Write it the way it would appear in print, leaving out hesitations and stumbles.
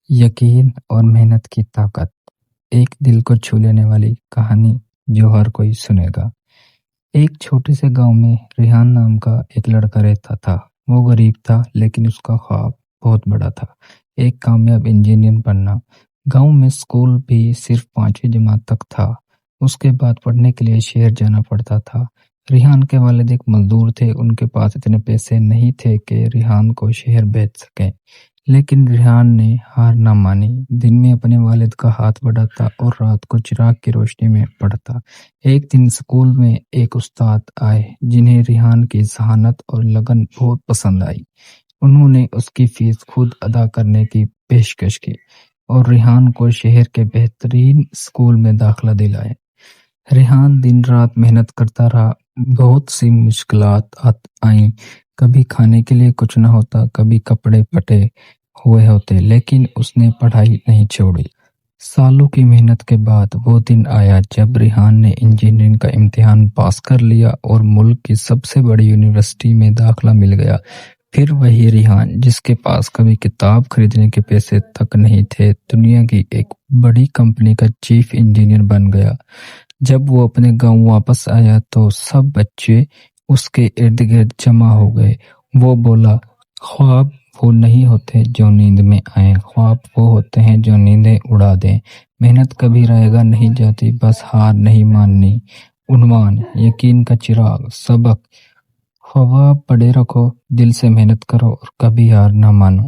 یقین اور محنت کی طاقت، ایک دل کو چھو لینے والی کہانی جو ہر کوئی سنے گا۔ ایک چھوٹے سے گاؤں میں ریحان نام کا ایک لڑکا رہتا تھا۔ وہ غریب تھا لیکن اس کا خواب بہت بڑا تھا، ایک کامیاب انجینئر بننا۔ گاؤں میں اسکول بھی صرف 5ویں جماعت تک تھا، اس کے بعد پڑھنے کے لیے شہر جانا پڑتا تھا۔ ریحان کے والد ایک مزدور تھے، ان کے پاس اتنے پیسے نہیں تھے کہ ریحان کو شہر بھیج سکیں، لیکن ریحان نے ہار نہ مانی۔ دن میں اپنے والد کا ہاتھ بڑھاتا اور رات کو چراغ کی روشنی میں پڑھتا۔ ایک دن اسکول میں ایک استاد آئے جنہیں ریحان کی ذہانت اور لگن بہت پسند آئی۔ انہوں نے اس کی فیس خود ادا کرنے کی پیشکش کی اور ریحان کو شہر کے بہترین اسکول میں داخلہ دلائے۔ ریحان دن رات محنت کرتا رہا، بہت سی مشکلات آئیں، کبھی کھانے کے لیے کچھ نہ ہوتا، کبھی کپڑے پھٹے ہوئے ہوتے، لیکن اس نے پڑھائی نہیں چھوڑی۔ سالوں کی محنت کے بعد وہ دن آیا جب ریحان نے انجینئرنگ کا امتحان پاس کر لیا اور ملک کی سب سے بڑی یونیورسٹی میں داخلہ مل گیا۔ پھر وہی ریحان جس کے پاس کبھی کتاب خریدنے کے پیسے تک نہیں تھے، دنیا کی ایک بڑی کمپنی کا چیف انجینئر بن گیا۔ جب وہ اپنے گاؤں واپس آیا تو سب بچے اس کے ارد گرد جمع ہو گئے۔ وہ بولا، خواب وہ نہیں ہوتے جو نیند میں آئیں، خواب وہ ہوتے ہیں جو نیندیں اڑا دیں۔ محنت کبھی رائے گاہ نہیں جاتی، بس ہار نہیں ماننی۔ عنوان: یقین کا چراغ۔ سبق: خواب بڑے رکھو، دل سے محنت کرو اور کبھی ہار نہ مانو۔